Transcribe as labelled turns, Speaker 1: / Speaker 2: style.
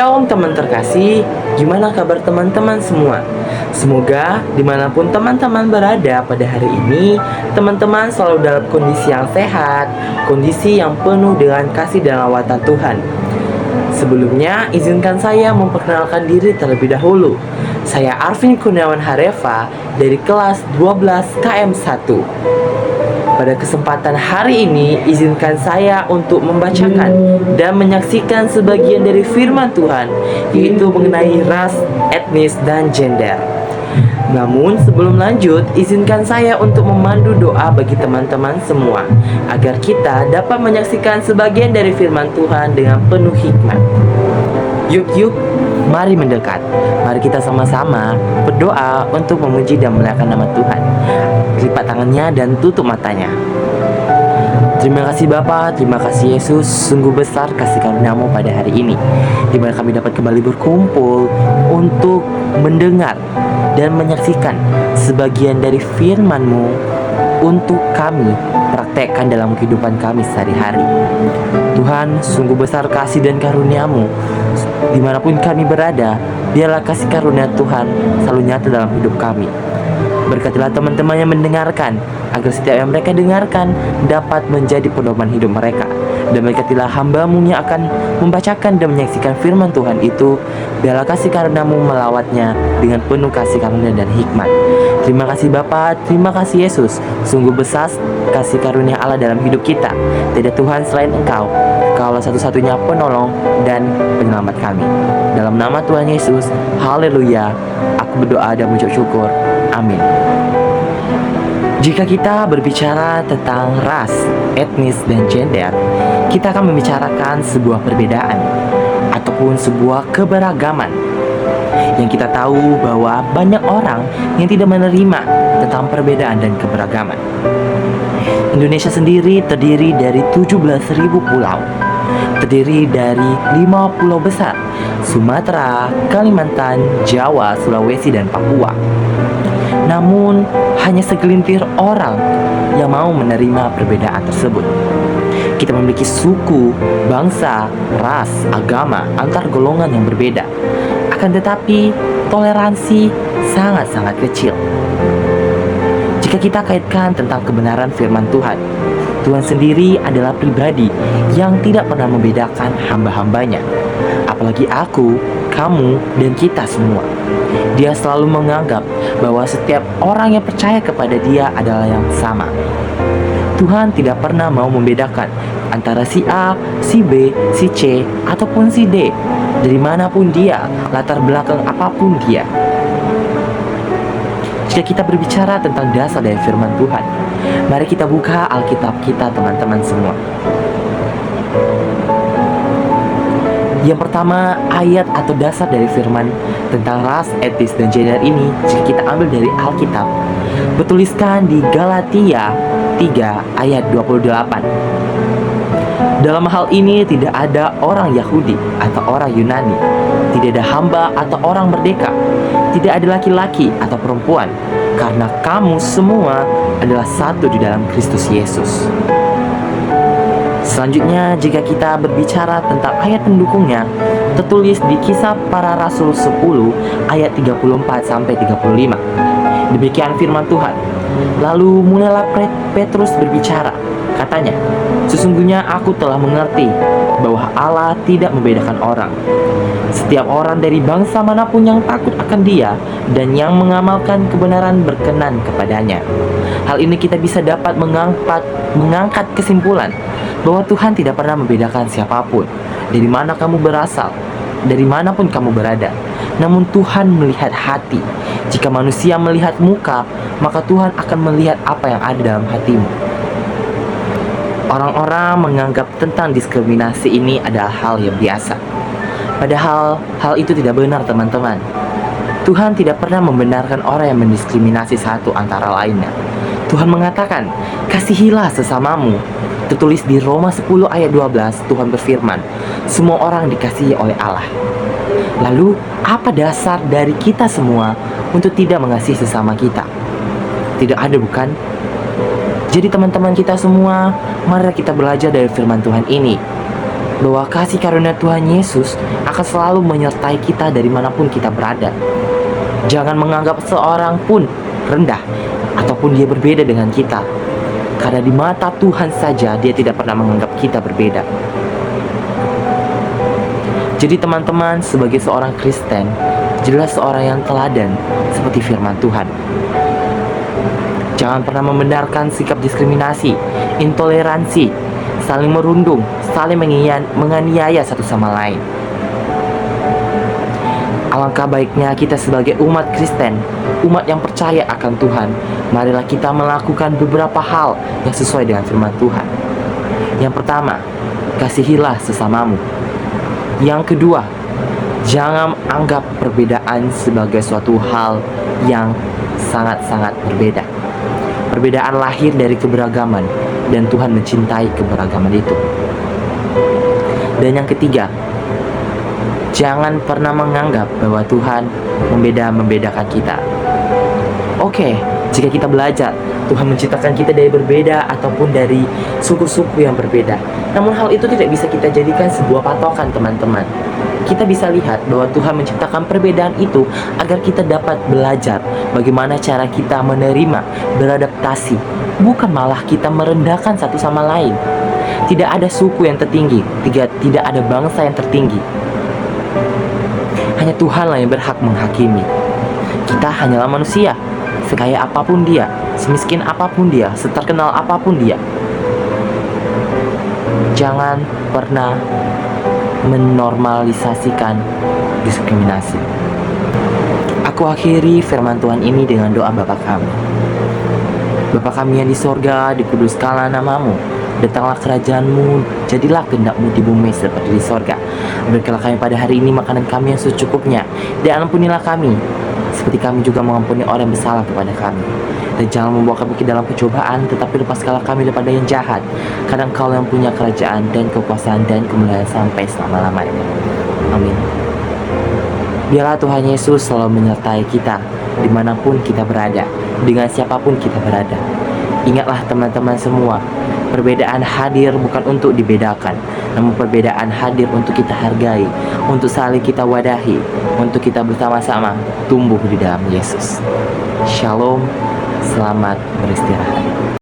Speaker 1: Shalom teman terkasih, gimana kabar teman-teman semua? Semoga dimanapun teman-teman berada pada hari ini, teman-teman selalu dalam kondisi yang sehat, kondisi yang penuh dengan kasih dan lawatan Tuhan. Sebelumnya, izinkan saya memperkenalkan diri terlebih dahulu. Saya Arvin Kurniawan Hareva dari kelas 12 KM1. Pada kesempatan hari ini, izinkan saya untuk membacakan dan menyaksikan sebagian dari firman Tuhan, yaitu mengenai ras, etnis, dan gender. Namun sebelum lanjut, izinkan saya untuk memandu doa bagi teman-teman semua, agar kita dapat menyaksikan sebagian dari firman Tuhan dengan penuh hikmat. Yuk, mari mendekat. Mari kita sama-sama berdoa untuk memuji dan memuliakan nama Tuhan. Lipat tangannya dan tutup matanya. Terima kasih Bapa, terima kasih Yesus. Sungguh besar kasih karunia-Mu pada hari ini, di mana kami dapat kembali berkumpul untuk mendengar dan menyaksikan sebagian dari firman-Mu untuk kami praktekkan dalam kehidupan kami sehari-hari. Tuhan, sungguh besar kasih dan karunia-Mu. Dimanapun kami berada, biarlah kasih karunia Tuhan selalu nyata dalam hidup kami. Berkatilah teman-teman yang mendengarkan, agar setiap yang mereka dengarkan dapat menjadi pedoman hidup mereka. Dan berkatilah hamba-Mu yang akan membacakan dan menyaksikan firman Tuhan itu, biarlah kasih karunia-Mu melawatnya dengan penuh kasih karunia dan hikmat. Terima kasih Bapa, terima kasih Yesus. Sungguh besar kasih karunia Allah dalam hidup kita. Tidak Tuhan selain Engkau. Engkaulah satu-satunya penolong dan penyelamat kami. Dalam nama Tuhan Yesus, haleluya. Aku berdoa dan mengucap syukur. Amin. Jika kita berbicara tentang ras, etnis, dan gender, kita akan membicarakan sebuah perbedaan ataupun sebuah keberagaman. Yang kita tahu bahwa banyak orang yang tidak menerima tentang perbedaan dan keberagaman. Indonesia sendiri terdiri dari 17.000 pulau. Terdiri dari 5 pulau besar: Sumatera, Kalimantan, Jawa, Sulawesi, dan Papua. Namun, hanya segelintir orang yang mau menerima perbedaan tersebut. Kita memiliki suku, bangsa, ras, agama, antar golongan yang berbeda. Akan tetapi, toleransi sangat-sangat kecil. Jika kita kaitkan tentang kebenaran firman Tuhan, Tuhan sendiri adalah pribadi yang tidak pernah membedakan hamba-hambanya. Apalagi aku, kamu, dan kita semua. Dia selalu menganggap bahwa setiap orang yang percaya kepada Dia adalah yang sama. Tuhan tidak pernah mau membedakan antara si A, si B, si C, ataupun si D. Dari manapun dia, latar belakang apapun dia. Jika kita berbicara tentang dasar dari firman Tuhan, mari kita buka Alkitab kita teman-teman semua. Yang pertama, ayat atau dasar dari firman tentang ras, etnis, dan gender ini, jika kita ambil dari Alkitab, bertuliskan di Galatia 3 ayat 28. Dalam hal ini tidak ada orang Yahudi atau orang Yunani, tidak ada hamba atau orang merdeka, tidak ada laki-laki atau perempuan, karena kamu semua adalah satu di dalam Kristus Yesus. Selanjutnya, jika kita berbicara tentang ayat pendukungnya, tertulis di Kisah Para Rasul 10 ayat 34-35. Demikian firman Tuhan. Lalu mulailah Petrus berbicara. Katanya, sesungguhnya aku telah mengerti bahwa Allah tidak membedakan orang. Setiap orang dari bangsa manapun yang takut akan Dia dan yang mengamalkan kebenaran berkenan kepadanya. Hal ini kita bisa dapat mengangkat kesimpulan bahwa Tuhan tidak pernah membedakan siapapun, dari mana kamu berasal, dari manapun kamu berada. Namun Tuhan melihat hati. Jika manusia melihat muka, maka Tuhan akan melihat apa yang ada dalam hatimu. Orang-orang menganggap tentang diskriminasi ini adalah hal yang biasa. Padahal hal itu tidak benar teman-teman. Tuhan tidak pernah membenarkan orang yang mendiskriminasi satu antara lainnya. Tuhan mengatakan, kasihilah sesamamu. Tertulis di Roma 10 ayat 12, Tuhan berfirman, semua orang dikasihi oleh Allah. Lalu, apa dasar dari kita semua untuk tidak mengasihi sesama kita? Tidak ada, bukan? Jadi teman-teman kita semua, mari kita belajar dari firman Tuhan ini. bahwa kasih karunia Tuhan Yesus akan selalu menyertai kita dari manapun kita berada. Jangan menganggap seorang pun rendah ataupun dia berbeda dengan kita, karena di mata Tuhan saja dia tidak pernah menganggap kita berbeda. Jadi teman-teman, sebagai seorang Kristen, jadilah seorang yang teladan seperti firman Tuhan. Jangan pernah membenarkan sikap diskriminasi, intoleransi, saling merundung, saling menganiaya satu sama lain. Alangkah baiknya kita sebagai umat Kristen, umat yang percaya akan Tuhan, marilah kita melakukan beberapa hal yang sesuai dengan firman Tuhan. Yang pertama, kasihilah sesamamu. Yang kedua, jangan anggap perbedaan sebagai suatu hal yang sangat-sangat berbeda. Perbedaan lahir dari keberagaman, dan Tuhan mencintai keberagaman itu. Dan yang ketiga, jangan pernah menganggap bahwa Tuhan membedakan kita. Oke, jika kita belajar, Tuhan menciptakan kita dari berbeda ataupun dari suku-suku yang berbeda. Namun hal itu tidak bisa kita jadikan sebuah patokan, teman-teman. Kita bisa lihat bahwa Tuhan menciptakan perbedaan itu agar kita dapat belajar bagaimana cara kita menerima, beradaptasi, bukan malah kita merendahkan satu sama lain. Tidak ada suku yang tertinggi, tidak ada bangsa yang tertinggi. Hanya Tuhanlah yang berhak menghakimi. Kita hanyalah manusia, sekaya apapun dia, semiskin apapun dia, seterkenal apapun dia. Jangan pernah menormalisasikan diskriminasi. Aku akhiri firman Tuhan ini dengan doa Bapa kami. Bapa kami yang di sorga, dikuduskanlah namamu. Datanglah kerajaanmu, jadilah kehendak-mu di bumi seperti di sorga. Berikanlah kami pada hari ini makanan kami yang secukupnya, dan ampunilah kami, seperti kami juga mengampuni orang yang bersalah kepada kami. Dan jangan membawa kami ke dalam pencobaan, tetapi lepaskanlah kami daripada yang jahat. Karena Engkau yang punya kerajaan dan kekuasaan dan kemuliaan sampai selama-lamanya. Amin. Biarlah Tuhan Yesus selalu menyertai kita dimanapun kita berada, dengan siapapun kita berada. Ingatlah teman-teman semua, perbedaan hadir bukan untuk dibedakan, namun perbedaan hadir untuk kita hargai, untuk saling kita wadahi, untuk kita bersama-sama tumbuh di dalam Yesus. Shalom, selamat beristirahat.